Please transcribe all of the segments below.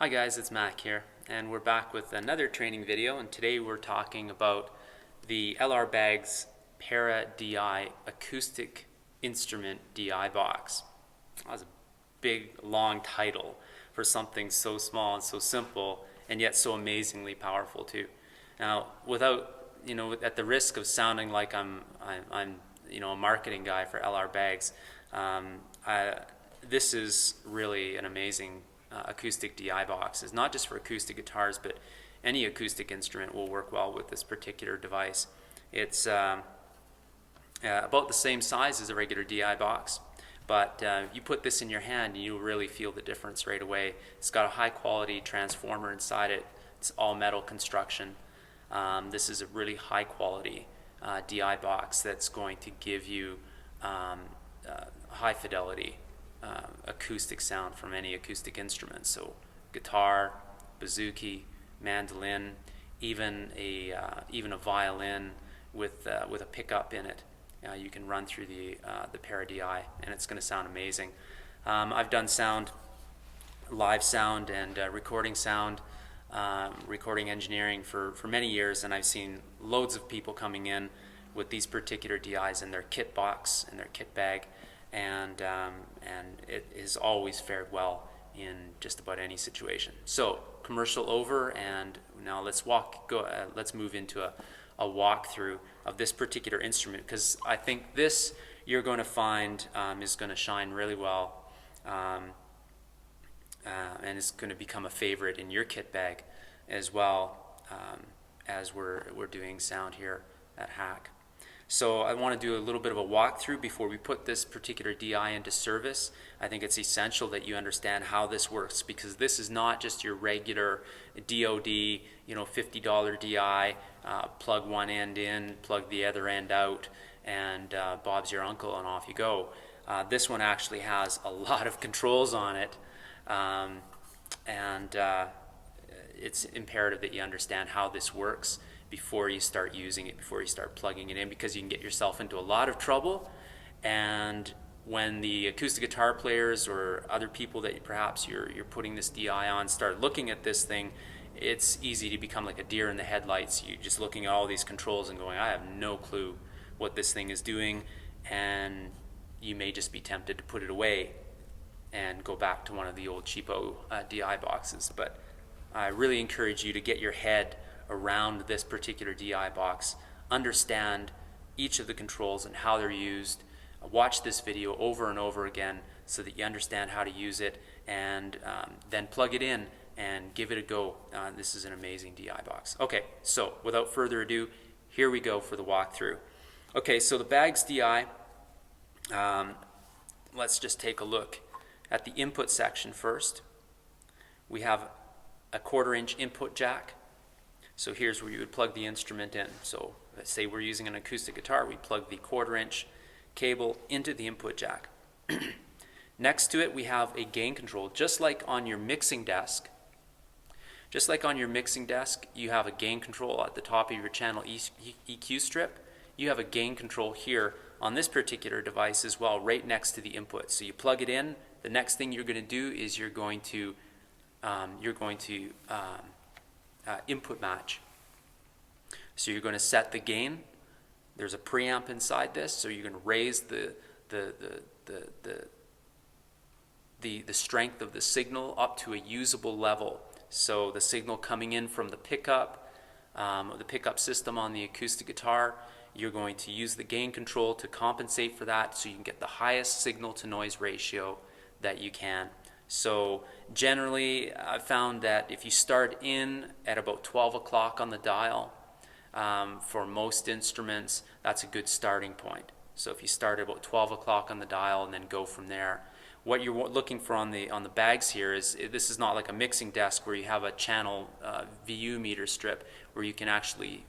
Hi guys, it's Mac here, and we're back with another training video, and today we're talking about the LR Baggs Para Acoustic Instrument DI box. That was a big, long title for something so small and so simple, and yet so amazingly powerful too. Now, without, at the risk of sounding like I'm a marketing guy for LR Baggs, this is really an amazing acoustic DI box. It's not just for acoustic guitars, but any acoustic instrument will work well with this particular device. It's about the same size as a regular DI box, but you put this in your hand and you'll really feel the difference right away. It's got a high quality transformer inside it. It's all metal construction. This is a really high quality DI box that's going to give you high fidelity acoustic sound from any acoustic instrument. So guitar, bouzouki, mandolin, even a violin with a pickup in it. You can run through the Para DI, and it's going to sound amazing. I've done live sound and recording sound, recording engineering for many years, and I've seen loads of people coming in with these particular DIs in their kit box, in their kit bag, and it has always fared well in just about any situation. So commercial over, and now let's move into a walkthrough of this particular instrument, because I think this you're going to find is going to shine really well, and is going to become a favorite in your kit bag as well, as we're doing sound here at HHAC. So I want to do a little bit of a walkthrough before we put this particular DI into service. I think it's essential that you understand how this works, because this is not just your regular DOD, $50 DI, plug one end in, plug the other end out, and Bob's your uncle and off you go. This one actually has a lot of controls on it, and it's imperative that you understand how this works before you start using it, before you start plugging it in, because you can get yourself into a lot of trouble. And when the acoustic guitar players or other people that perhaps you're putting this DI on start looking at this thing, it's easy to become like a deer in the headlights. You're just looking at all these controls and going, I have no clue what this thing is doing, and you may just be tempted to put it away and go back to one of the old cheapo DI boxes. But I really encourage you to get your head around this particular DI box, understand each of the controls and how they're used. Watch this video over and over again so that you understand how to use it, and then plug it in and give it a go. This is an amazing DI box. Okay, so without further ado, here we go for the walkthrough. Okay, so the Baggs DI, let's just take a look at the input section first. We have a 1/4 inch input jack. So here's where you would plug the instrument in. So let's say we're using an acoustic guitar, we plug the 1/4 inch cable into the input jack. Next to it we have a gain control, just like on your mixing desk. Just like on your mixing desk, you have a gain control at the top of your channel EQ strip. You have a gain control here on this particular device as well, right next to the input. So you plug it in. The next thing you're going to do is you're going to input match. So you're going to set the gain. There's a preamp inside this, so you're going to raise the strength of the signal up to a usable level. So the signal coming in from the pickup system on the acoustic guitar, you're going to use the gain control to compensate for that, so you can get the highest signal to noise ratio that you can. So generally, I've found that if you start in at about 12 o'clock on the dial, for most instruments, that's a good starting point. So if you start at about 12 o'clock on the dial and then go from there, what you're looking for on the Baggs here is, this is not like a mixing desk where you have a channel VU meter strip where you can actually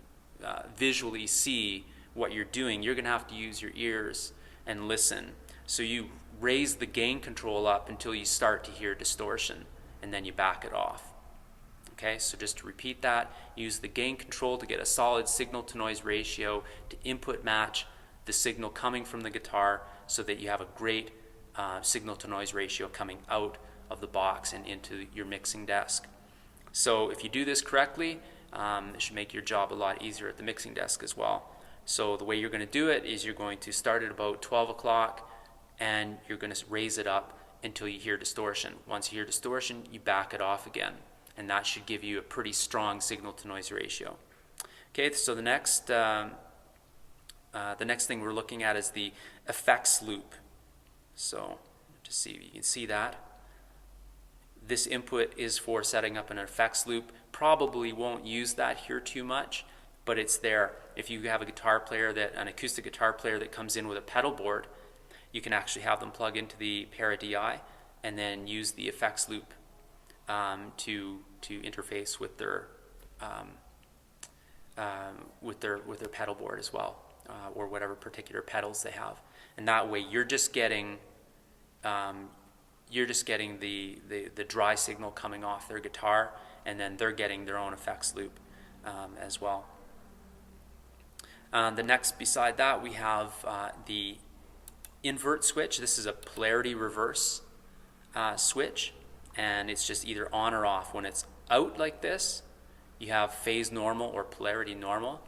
visually see what you're doing. You're going to have to use your ears and listen. So you raise the gain control up until you start to hear distortion, and then you back it off. Okay, so just to repeat that, use the gain control to get a solid signal to noise ratio to input match the signal coming from the guitar, so that you have a great signal to noise ratio coming out of the box and into your mixing desk. So if you do this correctly, it should make your job a lot easier at the mixing desk as well. So the way you're going to do it is you're going to start at about 12 o'clock and you're going to raise it up until you hear distortion. Once you hear distortion, you back it off again, and that should give you a pretty strong signal to noise ratio. Okay, so the next thing we're looking at is the effects loop. So just see if you can see that. This input is for setting up an effects loop. Probably won't use that here too much, but it's there. If you have an acoustic guitar player that comes in with a pedal board, you can actually have them plug into the Para DI and then use the effects loop to interface with their pedal board as well, or whatever particular pedals they have. And that way you're just getting the dry signal coming off their guitar, and then they're getting their own effects loop as well. The next beside that, we have the invert switch. This is a polarity reverse switch, and it's just either on or off. When it's out like this, you have phase normal or polarity normal,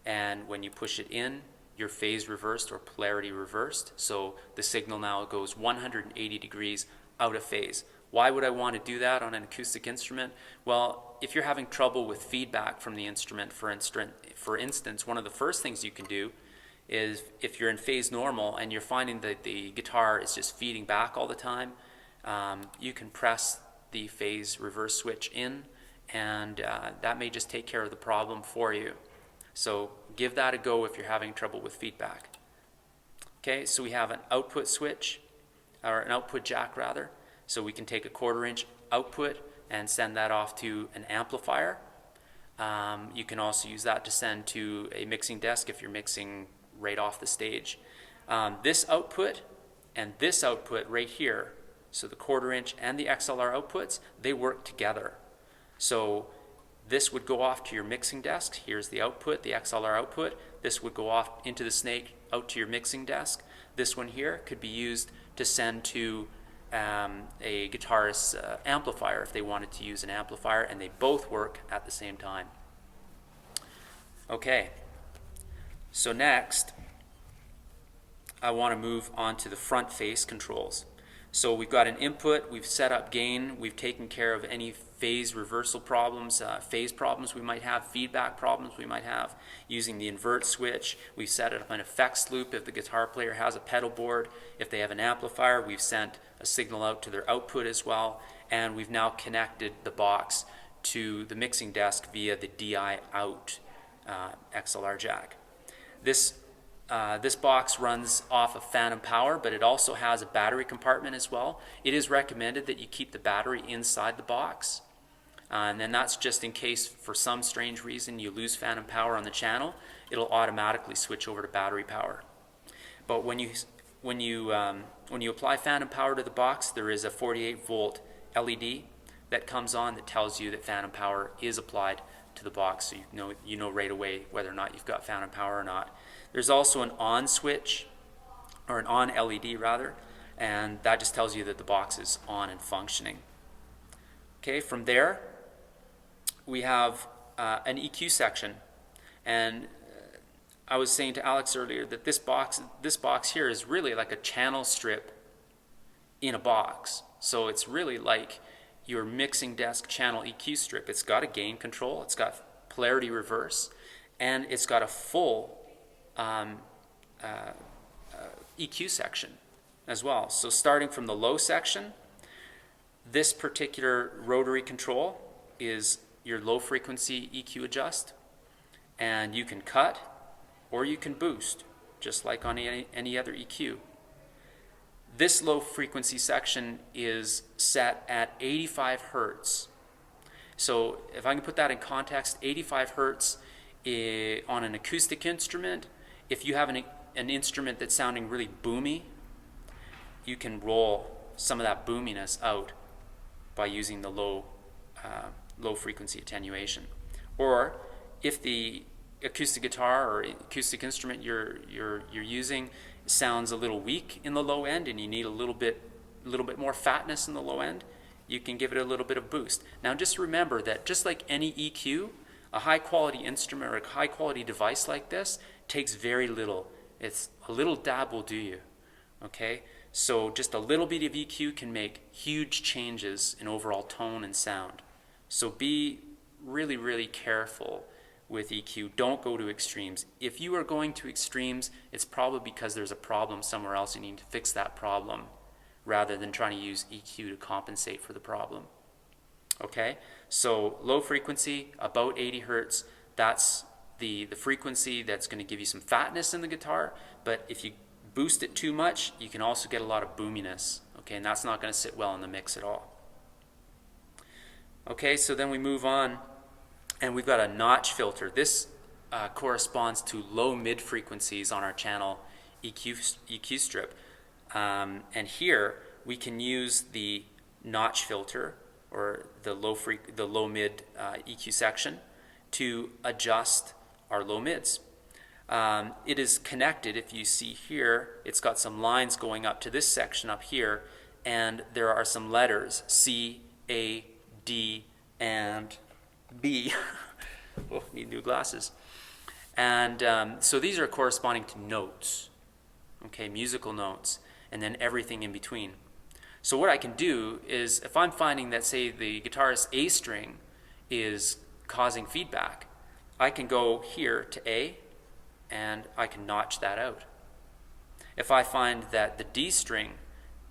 and when you push it in, you're phase reversed or polarity reversed. So the signal now goes 180 degrees out of phase. Why would I want to do that on an acoustic instrument? Well, if you're having trouble with feedback from the instrument, for instance, one of the first things you can do is, if you're in phase normal and you're finding that the guitar is just feeding back all the time, you can press the phase reverse switch in, and that may just take care of the problem for you. So give that a go if you're having trouble with feedback. Okay, so we have an output switch, or an output jack rather. So we can take a 1/4 inch output and send that off to an amplifier. You can also use that to send to a mixing desk if you're mixing right off the stage. This output and this output right here, so the 1/4 inch and the XLR outputs, they work together. So this would go off to your mixing desk. Here's the output, the XLR output. This would go off into the snake out to your mixing desk. This one here could be used to send to a guitarist's amplifier if they wanted to use an amplifier, and they both work at the same time. Okay, so next I want to move on to the front face controls. So we've got an input, we've set up gain, we've taken care of any phase reversal problems, phase problems we might have, feedback problems we might have using the invert switch. We've set up an effects loop if the guitar player has a pedal board. If they have an amplifier, we've sent a signal out to their output as well, and we've now connected the box to the mixing desk via the DI out XLR jack. This box runs off of phantom power, but it also has a battery compartment as well. It is recommended that you keep the battery inside the box, and then that's just in case for some strange reason you lose phantom power on the channel, it'll automatically switch over to battery power. But when you apply phantom power to the box, there is a 48-volt LED that comes on that tells you that phantom power is applied to the box, so you know right away whether or not you've got phantom power or not. There's also an on switch, or an on LED rather, and that just tells you that the box is on and functioning. Okay, from there we have an EQ section, and I was saying to Alex earlier that this box here is really like a channel strip in a box. So it's really like your mixing desk channel EQ strip. It's got a gain control, it's got polarity reverse, and it's got a full EQ section as well. So starting from the low section, this particular rotary control is your low frequency EQ adjust, and you can cut or you can boost just like on any other EQ. This low frequency section is set at 85 hertz. So if I can put that in context, 85 hertz on an acoustic instrument, if you have an instrument that's sounding really boomy, you can roll some of that boominess out by using the low frequency attenuation. Or if the acoustic guitar or acoustic instrument you're using sounds a little weak in the low end and you need a little bit more fatness in the low end, you can give it a little bit of boost. Now just remember that just like any EQ, a high quality instrument or a high quality device like this takes very little. It's a little dab will do you, okay? So just a little bit of EQ can make huge changes in overall tone and sound. So be really, really careful with EQ. Don't go to extremes. If you are going to extremes, it's probably because there's a problem somewhere else. You need to fix that problem rather than trying to use EQ to compensate for the problem. Okay, so low frequency, about 80 hertz, that's the frequency that's going to give you some fatness in the guitar, but if you boost it too much, you can also get a lot of boominess, okay, and that's not going to sit well in the mix at all. Okay, so then we move on, and we've got a notch filter. This corresponds to low-mid frequencies on our channel EQ strip. And here we can use the notch filter or the low-mid EQ section to adjust our low mids. It is connected, if you see here, it's got some lines going up to this section up here, and there are some letters, C, A, D, and B. Oh, need new glasses. And so these are corresponding to notes, okay, musical notes, and then everything in between. So what I can do is, if I'm finding that, say, the guitarist's A string is causing feedback, I can go here to A, and I can notch that out. If I find that the D string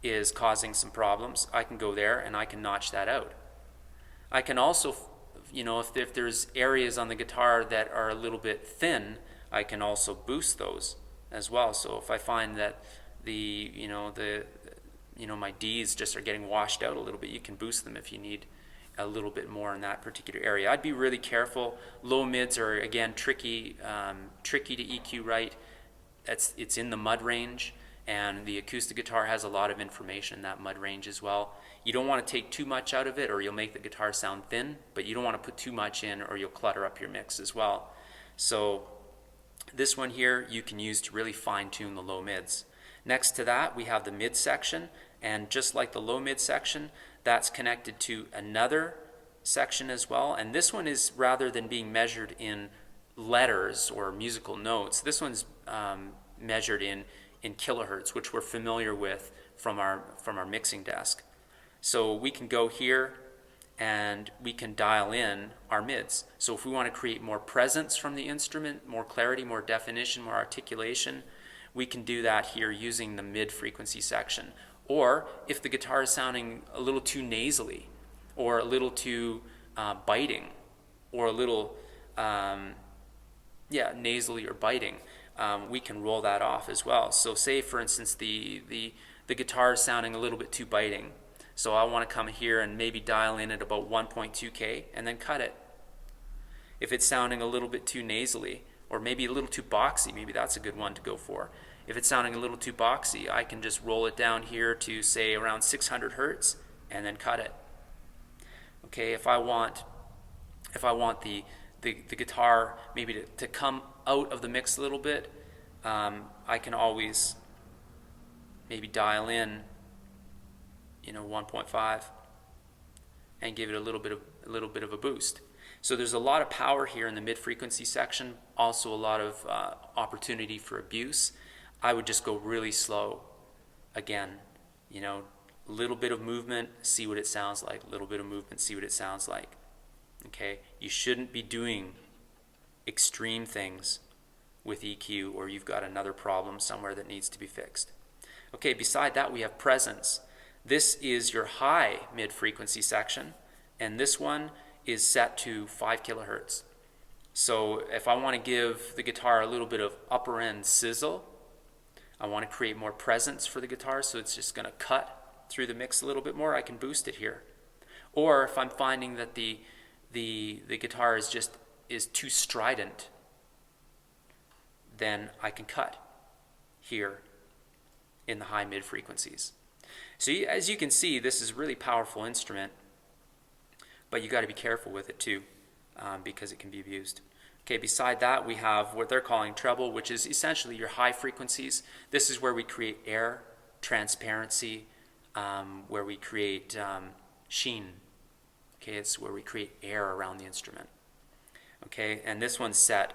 is causing some problems, I can go there and I can notch that out. I can also, you know, if there's areas on the guitar that are a little bit thin, I can also boost those as well. So if I find that my Ds just are getting washed out a little bit, you can boost them if you need a little bit more in that particular area. I'd be really careful. Low mids are, again, tricky to EQ right. It's in the mud range, and the acoustic guitar has a lot of information in that mud range as well. You don't want to take too much out of it or you'll make the guitar sound thin, but you don't want to put too much in or you'll clutter up your mix as well. So this one here you can use to really fine-tune the low mids. Next to that we have the mid section, and just like the low mid section, that's connected to another section as well. And this one is, rather than being measured in letters or musical notes, this one's measured in kilohertz, which we're familiar with from our mixing desk. So we can go here and we can dial in our mids. So if we want to create more presence from the instrument, more clarity, more definition, more articulation, we can do that here using the mid frequency section. Or if the guitar is sounding a little too nasally or a little too biting or a little nasally or biting, we can roll that off as well. So say, for instance, the guitar is sounding a little bit too biting. So I want to come here and maybe dial in at about 1.2K and then cut it. If it's sounding a little bit too nasally or maybe a little too boxy, maybe that's a good one to go for. If it's sounding a little too boxy, I can just roll it down here to, say, around 600 hertz and then cut it. Okay, if I want the guitar maybe to come out of the mix a little bit, I can always maybe dial in 1.5 and give it a little bit of a boost. So there's a lot of power here in the mid-frequency section, also a lot of opportunity for abuse. I would just go really slow. Again, a little bit of movement, see what it sounds like. A little bit of movement, see what it sounds like. Okay, you shouldn't be doing extreme things with EQ, or you've got another problem somewhere that needs to be fixed. Okay, beside that we have presence. This is your high mid-frequency section, and this one is set to 5 kilohertz. So if I want to give the guitar a little bit of upper end sizzle, I want to create more presence for the guitar, so it's just going to cut through the mix a little bit more, I can boost it here. Or if I'm finding that the guitar is too strident, then I can cut here in the high mid frequencies. So as you can see, this is a really powerful instrument, but you got to be careful with it too, because it can be abused. Okay, beside that we have what they're calling treble, which is essentially your high frequencies. This is where we create air, transparency, where we create sheen. Okay, it's where we create air around the instrument. Okay, and this one's set,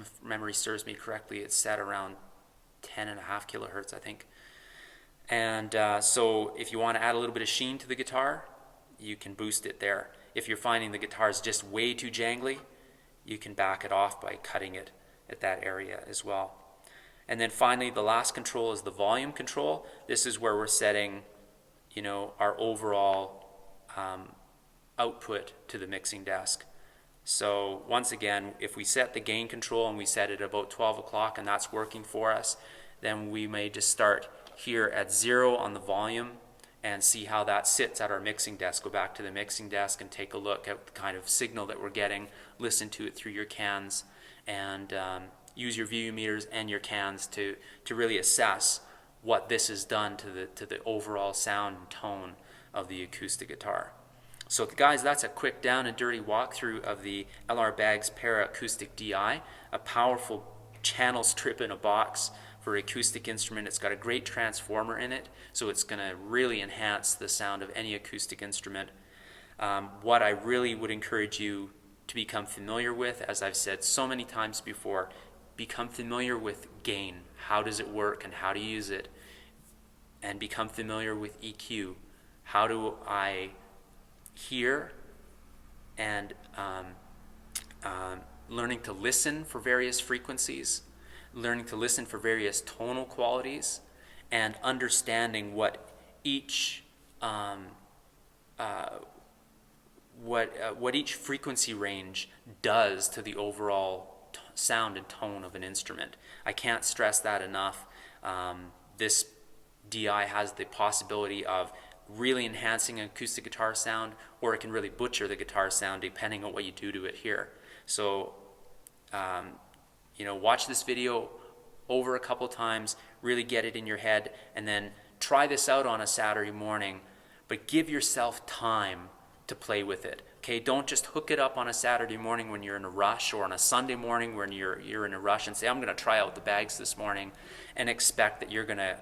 if memory serves me correctly, it's set around 10.5 kilohertz, I think. And so if you want to add a little bit of sheen to the guitar, you can boost it there. If you're finding the guitar is just way too jangly, you can back it off by cutting it at that area as well. And then finally, the last control is the volume control. This is where we're setting, you know, our overall output to the mixing desk. So once again, if we set the gain control and we set it about 12 o'clock and that's working for us, then we may just start here at 0 on the volume and see how that sits at our mixing desk. Go back to the mixing desk and take a look at the kind of signal that we're getting, listen to it through your cans, and use your VU meters and your cans to really assess what this has done to the overall sound and tone of the acoustic guitar. So guys, that's a quick down and dirty walkthrough of the LR Baggs Para Acoustic DI, a powerful channel strip in a box for an acoustic instrument. It's got a great transformer in it, so it's going to really enhance the sound of any acoustic instrument. What I really would encourage you to become familiar with, as I've said so many times before, become familiar with gain. How does it work and how to use it? And become familiar with EQ. How do I hear and learning to listen for various frequencies, learning to listen for various tonal qualities, and understanding what each what each frequency range does to the overall sound and tone of an instrument. I can't stress that enough. This DI has the possibility of really enhancing an acoustic guitar sound, or it can really butcher the guitar sound depending on what you do to it here. So, you know, watch this video over a couple times, really get it in your head, and then try this out on a Saturday morning, but give yourself time to play with it. Okay, don't just hook it up on a Saturday morning when you're in a rush, or on a Sunday morning when you're in a rush and say, I'm going to try out the Baggs this morning, and expect that you're going to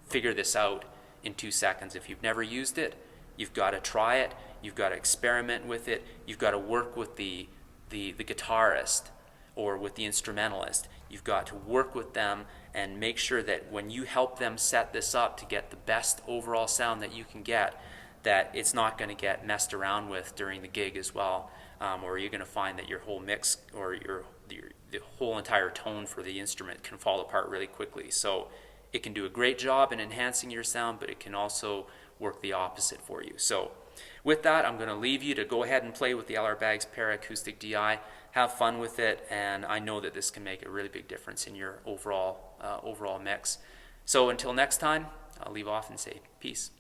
figure this out in 2 seconds. If you've never used it, you've got to try it, you've got to experiment with it, you've got to work with the guitarist or with the instrumentalist. You've got to work with them and make sure that when you help them set this up to get the best overall sound that you can get, that it's not going to get messed around with during the gig as well, or you're going to find that your whole mix or the whole entire tone for the instrument can fall apart really quickly. So it can do a great job in enhancing your sound, but it can also work the opposite for you. So with that, I'm going to leave you to go ahead and play with the LR Baggs Para Acoustic DI. Have fun with it, and I know that this can make a really big difference in your overall mix. So until next time, I'll leave off and say peace.